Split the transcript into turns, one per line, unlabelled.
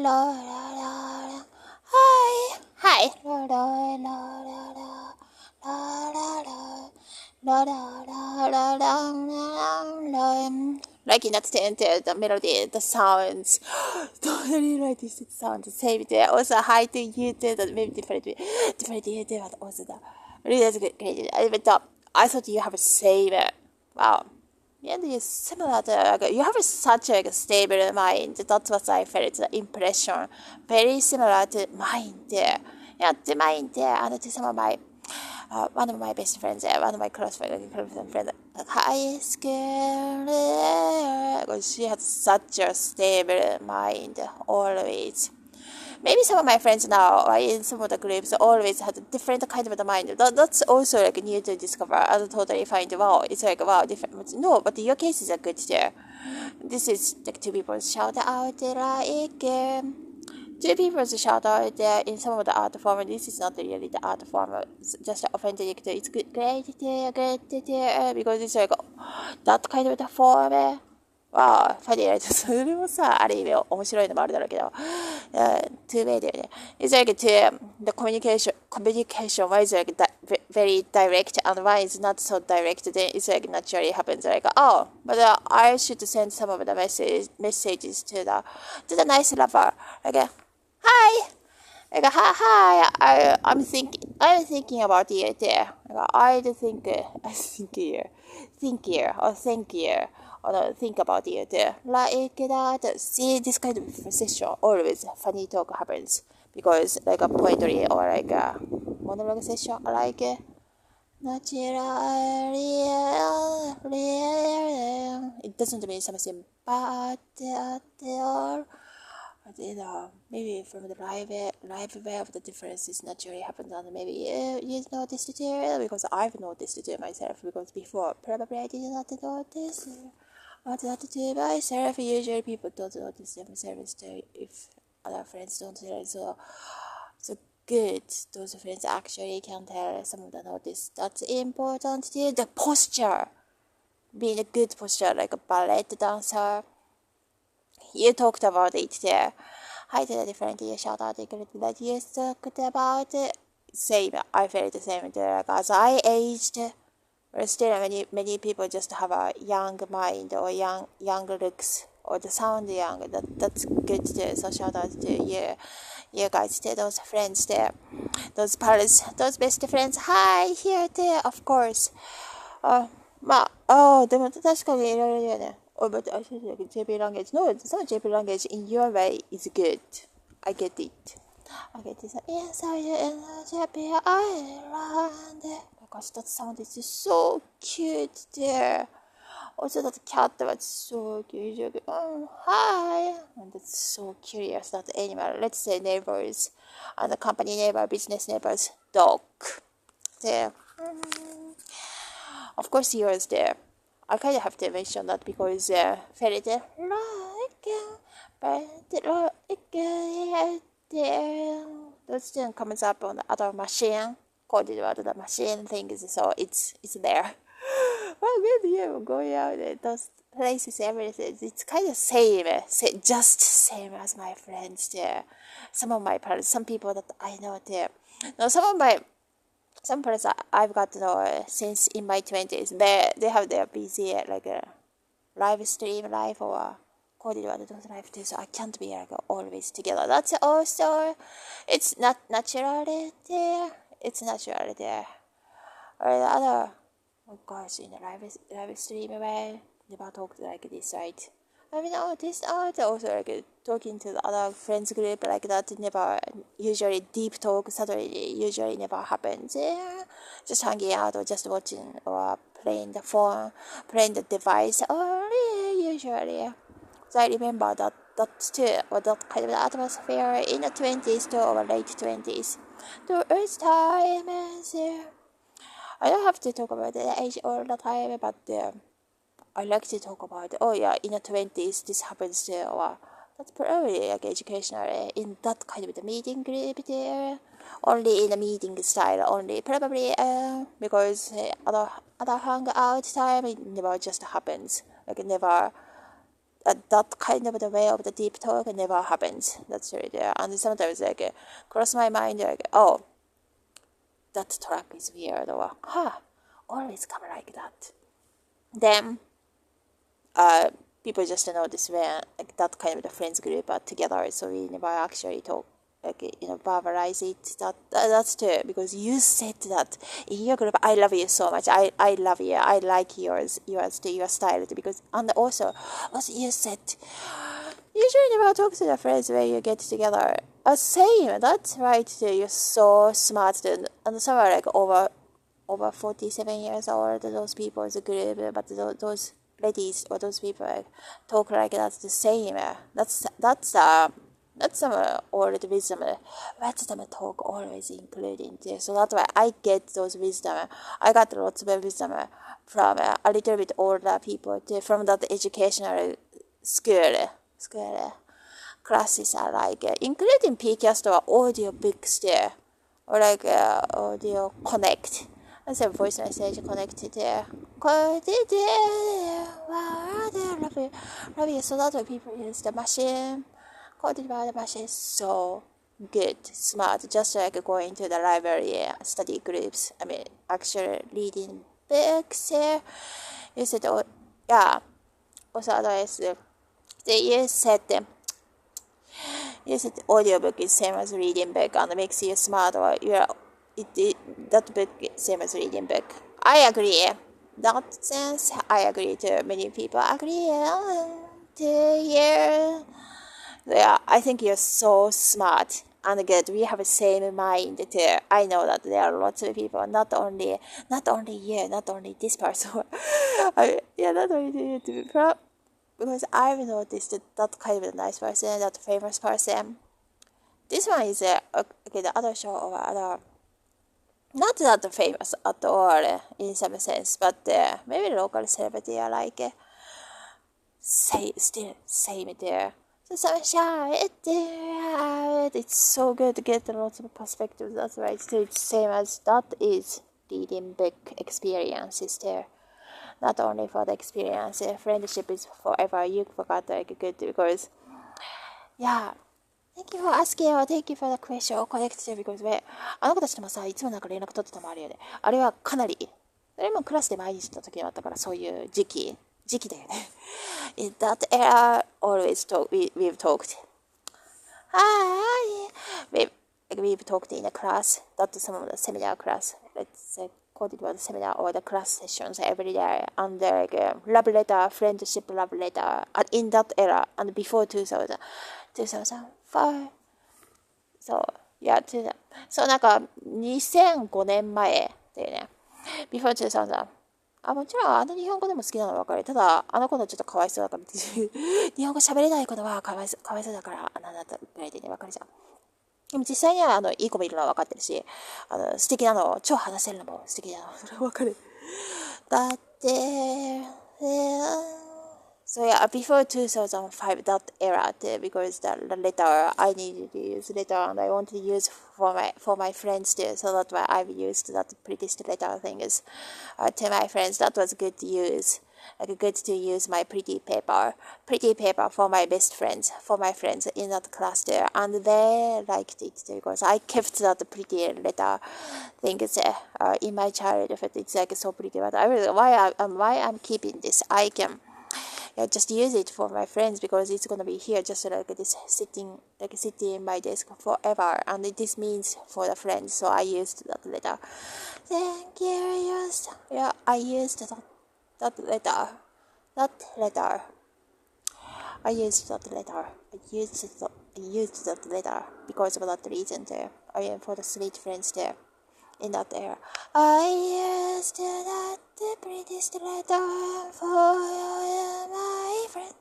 Hi. Hi. Like in that center, the melody, the sounds, totally like this sound, the same there. Also, hi to you too, that maybe different you too, but also the really that's great. I thought you have a same, wow. Yeah, it's similar to, like, you have such a stable mind. That's what I felt, the impression. Very similar to mine there. Yeah, to mine there, and to some of my, one of my best friends, one of my close friends, high school, because she has such a stable mind, always. Maybe some of my friends now, in some of the groups, always had a different kind of the mind. That's also like new to discover. I totally find, wow, it's like, wow, different. No, but your case is a good there. This is like two people shout out like, two people shout out there in some of the art form. This is not really the art form, it's just authentic. It's good, great, good, because it's like that kind of the form. は、ファニーライト、それもさ、ある意味面白いのもあるだろうけど、two way だよね。It's like the communication, one is like very direct and one is not so direct, then it's like naturally happens like, oh, but I should send some of the messages to the nice lover. Like, hi! Like, hi, I'm thinking about you there. Like, think you, or thank you. Or no, think about it. Like that. See, this kind of session always funny talk happens because like a poetry or like a monologue session, like naturally, it doesn't mean something bad at all. But maybe from the live way of the differences naturally happens, and maybe you noticed it too, because I've noticed it myself, because before probably I did not notice. But that to myself, usually people don't notice themselves too if other friends don't tell. So good. Those friends actually can tell some of the notice. That's important too. The posture, being a good posture, like a ballet dancer. You talked about it there. Hi to the different you shout out that you talked about it. Same. I felt the same there. Like, as I aged. But still, many people just have a young mind or young looks or the sound young. That's good too. So shout out to you guys too, those friends there, those pals, those best friends. Hi, here too, of course. でも確かにいろいろだよね。Oh, but I should like JP language. No, some JP language in your way is good. I get it. I get it. Inside in JP Island. Gosh, that sound is so cute there. Also, that cat was so cute. Hi. And that's so curious, that animal. Let's say neighbors, and the company neighbor, business neighbors, dog. There. Of course, yours there. I kind of have to mention that because fairy like, those thing comes up on the other machine. Called the machine things, so it's there. Well, good, yeah, going out those places, everything. It's kind of same, just same as my friends there. Some of my parents, some people that I know there. Now, some parents I've got to know since in my 20s. They have their busy like a live stream life or those life too. So I can't be like always together. That's also, it's not naturally there. It's naturally there. Or the other, of course, in the live stream way, never talked like this, right? I mean, this also like talking to the other friends group like that, never usually deep talk suddenly usually never happens. Yeah, just hanging out or just watching or playing the phone, playing the device, or usually. So I remember that too, or that kind of atmosphere in the 20s to or late 20s. The earth time is I don't have to talk about the age all the time, but I like to talk about, oh yeah, in the 20s this happens there, or that's probably like educational in that kind of the meeting group there, only in the meeting style only, probably because other hangout time, it never just happens, like never that kind of the way of the deep talk never happens. That's really there. And sometimes like cross my mind like, oh, that track is weird, or always come like that. Then people just notice when like that kind of the friends group are together, so we never actually talk, like verbalize it. That's too, because you said that in your group, I love you so much, I love you, I like yours to your style too, because and also you said usually never talk to the friends when you get together. Same, that's right too. You're so smart too. And some are like over 47 years old, those people is a group, but those ladies or those people like, talk like that's the same. That's some old wisdom. Wisdom talk always including too. So that's why I get those wisdom. I got lots of wisdom from a little bit older people too, from that educational school classes are like, including PCast or audio books too, or like audio connect. That's a voice message connected there. Love you. So that's why people use the machine. Coded by the machine. So good, smart. Just like going to the library, study groups. I mean, actually reading books here. You said, yeah. Also, otherwise, you said audiobook is same as reading book and makes you smart, or that book is same as reading book. I agree. That sense, I agree to many people agree to you. Yeah, I think you're so smart and good. We have the same mind too. I know that there are lots of people, not only you, not only this person. Not only you. Because I've noticed that kind of nice person, that famous person. This one is okay. The other show or other, not that famous at all in some sense, but maybe local celebrity are like still same there. So sunshine, it's so good to get lots of perspectives. That's right. So it's same as that is reading book experiences there. Not only for the experience, friendship is forever. You forgot like good because, yeah. Thank you for asking or thank you for the question or connect because あの子たちともさ、いつもなんか連絡取ってたのもあるよね。あれはかなり、それもクラスで毎日の時もあったから、そういう時期だよね。In that era, always we've talked. Hi! We've talked in a class, that's some of the seminar class. Let's say, called it was seminar or the class sessions every day. And like love letter, friendship love letter. And in that era, and before 2005. So, yeah, なんか2005年前だよね。Before 2000. もちろん日本語でも好きなのは分かる。ただ、あの子のちょっとかわいそうだから、日本語喋れないことはかわいそうだから、なんだったぐらいでね、分かるじゃん。でも実際にはいい子もいるのは分かってるし、素敵なの、超話せるのも素敵なの、それは分かる。だって、So yeah, before 2005, that era, because the letter, I needed to use letter and I wanted to use for my friends too. So that's why I've used that pretty letter things to my friends. That was good to use. Like good to use my pretty paper for my best friends, for my friends in that class there, and they liked it too, because I kept that pretty letter things in my childhood. It's like so pretty, but I really, why I'm keeping this, I can just use it for my friends because it's gonna be here just like this sitting in my desk forever, and this means for the friends. So I used that letter. Thank you. I used that letter. I used that letter because of that reason there. I am for the sweet friends there. In that era, I used that prettiest letter for my friend.